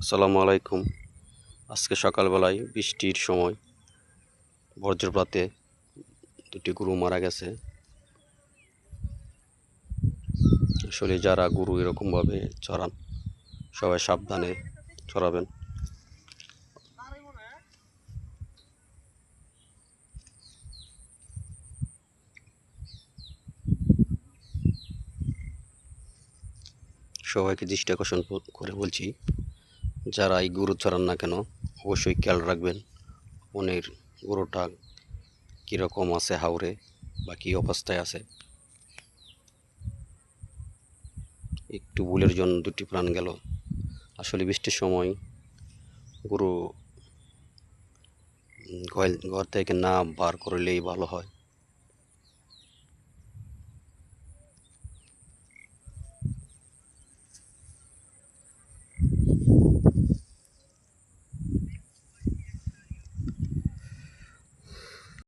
আসসালামু আলাইকুম। আজকে সকালবেলায় বৃষ্টির সময় বজ্রপাতে দুটি গরু মারা গেছে। আসলে যারা গরু এরকমভাবে চড়ান সবাই সাবধানে চড়াবেন। সবাইকে দৃষ্টি আকর্ষণ করে বলছি, যারা এই গরু চড়ান না কেন অবশ্যই খেয়াল রাখবেন মনের গরুটা কীরকম আছে, হাওরে বা কী অবস্থায় আছে। একটু ভুলের জন্য দুটি প্রাণ গেল। আসলে বৃষ্টির সময় গরু ঘর থেকে না বার করলেই ভালো হয়।